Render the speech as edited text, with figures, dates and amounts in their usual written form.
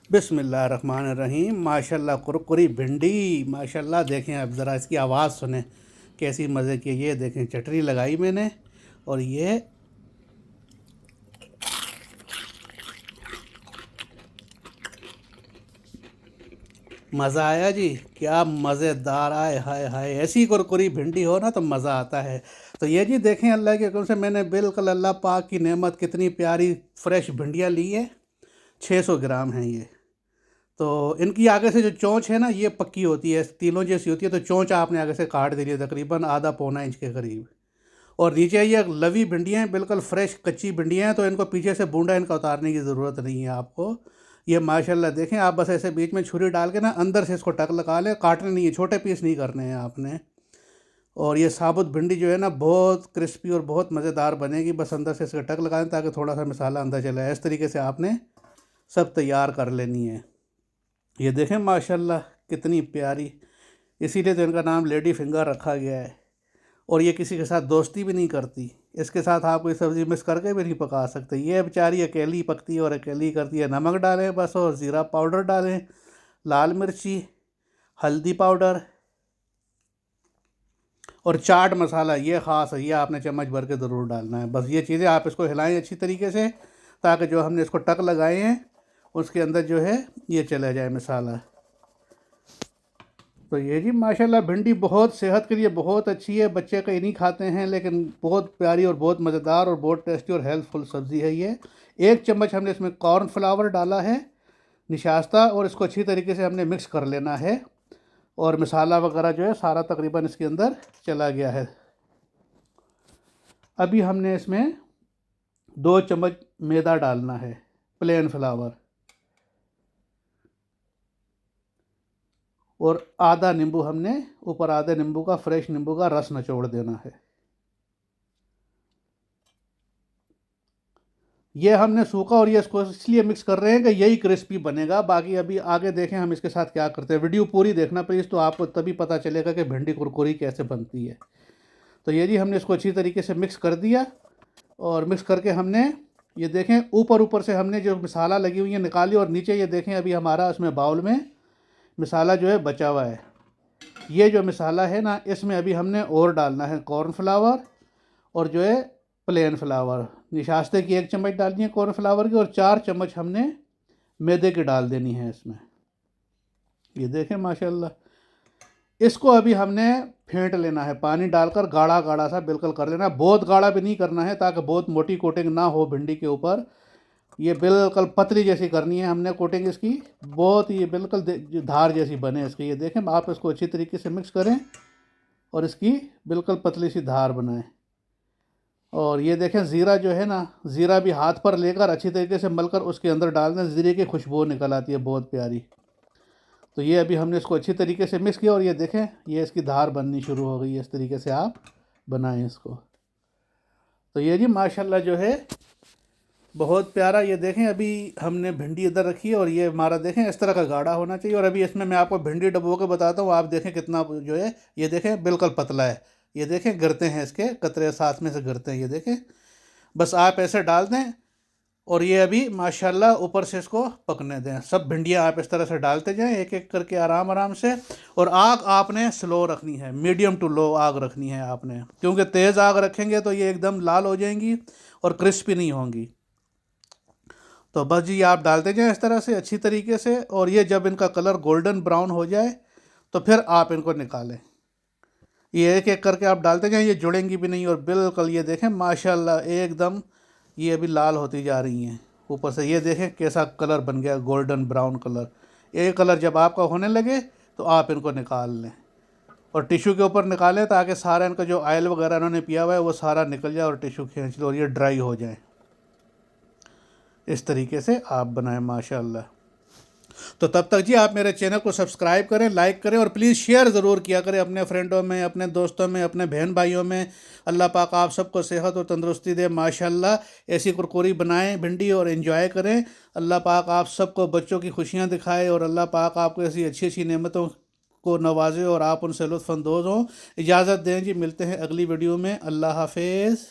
बिस्मिल्लाहिर्रहमानिर्रहीम। माशाल्लाह कुरकुरी भिंडी, माशाल्लाह। देखें अब ज़रा इसकी आवाज़ सुने कैसी मज़े की। ये देखें चटनी लगाई मैंने और ये मज़ा आया जी। क्या मज़ेदार, आए हाय हाय। ऐसी कुरकुरी भिंडी हो ना तो मज़ा आता है। तो ये जी देखें अल्लाह के हुक्म से मैंने बिल्कुल अल्लाह पाक की नेमत, कितनी प्यारी फ्रेश भिंडियाँ ली है। 600 ग्राम हैं ये। तो इनकी आगे से जो चोंच है ना, ये पक्की होती है, तीनों जैसी होती है। तो चोंच आपने आगे से काट देनी है, तकरीबन आधा पौना इंच के करीब। और नीचे ये लवी भिंडियाँ हैं, बिल्कुल फ्रेश कच्ची भिंडियाँ हैं। तो इनको पीछे से बूंदा इनका उतारने की ज़रूरत नहीं है आपको। ये माशाल्लाह देखें आप, बस ऐसे बीच में छुरी डाल के ना अंदर से इसको टक लगा लें। काटने नहीं है, छोटे पीस नहीं करने हैं आपने। और ये साबुत भिंडी जो है ना, बहुत क्रिस्पी और बहुत मज़ेदार बनेगी। बस अंदर से इसका टक लगाएं ताकि थोड़ा सा मसाला अंदर चला जाए। इस तरीके से आपने सब तैयार कर लेनी है। ये देखें माशाल्लाह कितनी प्यारी, इसीलिए तो इनका नाम लेडी फिंगर रखा गया है। और ये किसी के साथ दोस्ती भी नहीं करती। इसके साथ आप कोई सब्ज़ी मिक्स करके भी नहीं पका सकते। ये बेचारी अकेली पकती है और अकेली करती है। नमक डालें बस, और ज़ीरा पाउडर डालें, लाल मिर्ची, हल्दी पाउडर और चाट मसाला। ये ख़ास है, ये आपने चम्मच भर के ज़रूर डालना है। बस ये चीज़ें आप इसको हिलाएं अच्छी तरीके से, ताकि जो हमने इसको टक लगाए हैं उसके अंदर जो है ये चला जाए मसाला। तो ये जी माशाल्लाह भिंडी बहुत सेहत के लिए बहुत अच्छी है। बच्चे कहीं नहीं खाते हैं, लेकिन बहुत प्यारी और बहुत मज़ेदार और बहुत टेस्टी और हेल्थफुल सब्ज़ी है ये। 1 चम्मच हमने इसमें कॉर्नफ्लावर डाला है, निशास्ता, और इसको अच्छी तरीके से हमने मिक्स कर लेना है। और मसाला वगैरह जो है सारा तकरीबन इसके अंदर चला गया है। अभी हमने इसमें 2 चम्मच मैदा डालना है, प्लेन फ्लावर, और आधा नींबू हमने ऊपर, आधे नींबू का, फ्रेश नींबू का रस निचोड़ देना है। ये हमने सूखा, और ये इसको इसलिए मिक्स कर रहे हैं कि यही क्रिस्पी बनेगा। बाकी अभी आगे देखें हम इसके साथ क्या करते हैं। वीडियो पूरी देखना प्लीज़, तो आपको तभी पता चलेगा कि भिंडी कुरकुरी कैसे बनती है। तो ये जी हमने इसको अच्छी तरीके से मिक्स कर दिया। और मिक्स करके हमने ये देखें ऊपर ऊपर से हमने जो मसाला लगी हुई है निकाली, और नीचे ये देखें अभी हमारा उसमें बाउल में मसाला जो है बचा हुआ है। ये जो मसाला है ना, इसमें अभी हमने और डालना है कॉर्नफ्लावर और जो है प्लेन फ्लावर। निशास्ते की 1 चम्मच डालनी है कॉर्नफ्लावर की, और 4 चम्मच हमने मैदे की डाल देनी है इसमें। ये देखें माशाल्लाह। इसको अभी हमने फेंट लेना है, पानी डालकर गाढ़ा गाढ़ा सा बिल्कुल कर लेना है। बहुत गाढ़ा भी नहीं करना है, ताकि बहुत मोटी कोटिंग ना हो भिंडी के ऊपर। ये बिल्कुल पतली जैसी करनी है हमने कोटिंग इसकी, बहुत ये बिल्कुल धार जैसी बने इसकी। ये देखें आप, इसको अच्छी तरीके से मिक्स करें और इसकी बिल्कुल पतली सी धार बनाएं। और ये देखें ज़ीरा जो है ना, ज़ीरा भी हाथ पर लेकर अच्छी तरीके से मलकर उसके अंदर डाल दें। ज़ीरे की खुशबू निकल आती है बहुत प्यारी। तो ये अभी हमने इसको अच्छी तरीके से मिक्स किया, और ये देखें ये इसकी धार बननी शुरू हो गई है। इस तरीके से आप बनाएं इसको। तो ये जी माशाल्लाह जो है बहुत प्यारा। ये देखें अभी हमने भिंडी इधर रखी है, और ये हमारा देखें इस तरह का गाढ़ा होना चाहिए। और अभी इसमें मैं आपको भिंडी डबो के बताता हूँ, आप देखें कितना जो है, ये देखें बिल्कुल पतला है। ये देखें गिरते हैं इसके कतरे, साथ में से गिरते हैं। ये देखें, बस आप ऐसे डाल दें, और ये अभी माशाल्लाह ऊपर से इसको पकने दें। सब भिंडियाँ आप इस तरह से डालते जाएं एक एक करके, आराम आराम से। और आग आपने स्लो रखनी है, मीडियम टू लो आग रखनी है आपने, क्योंकि तेज़ आग रखेंगे तो ये एकदम लाल हो जाएंगी और क्रिस्पी नहीं होंगी। तो बस जी आप डालते जाएं इस तरह से अच्छी तरीके से। और ये जब इनका कलर गोल्डन ब्राउन हो जाए तो फिर आप इनको निकालें। ये एक एक करके आप डालते जाएं, ये जुड़ेंगी भी नहीं। और बिल्कुल ये देखें माशाल्लाह एकदम ये अभी लाल होती जा रही हैं ऊपर से। ये देखें कैसा कलर बन गया, गोल्डन ब्राउन कलर। ये कलर जब आपका होने लगे तो आप इनको निकाल लें, और टिश्यू के ऊपर निकालें, ताकि सारा इनका जो ऑयल वगैरह इन्होंने पिया हुआ है वो सारा निकल जाए, और टिश्यू खींच लो और ये ड्राई हो जाए। इस तरीके से आप बनाएं माशाल्लाह। तो तब तक जी आप मेरे चैनल को सब्सक्राइब करें, लाइक करें, और प्लीज़ शेयर ज़रूर किया करें अपने फ्रेंडों में, अपने दोस्तों में, अपने बहन भाइयों में। अल्लाह पाक आप सबको सेहत और तंदुरुस्ती दे माशाल्लाह। ऐसी कुरकुरी बनाएं भिंडी और एंजॉय करें। अल्लाह पाक आप सबको बच्चों की खुशियाँ दिखाए, और अल्लाह पाक आपको ऐसी अच्छी अच्छी नेमतों को नवाजे और आप उनसे लुत्फ़अंदोज़ हों। इजाज़त दें जी, मिलते हैं अगली वीडियो में। अल्लाह हाफिज़।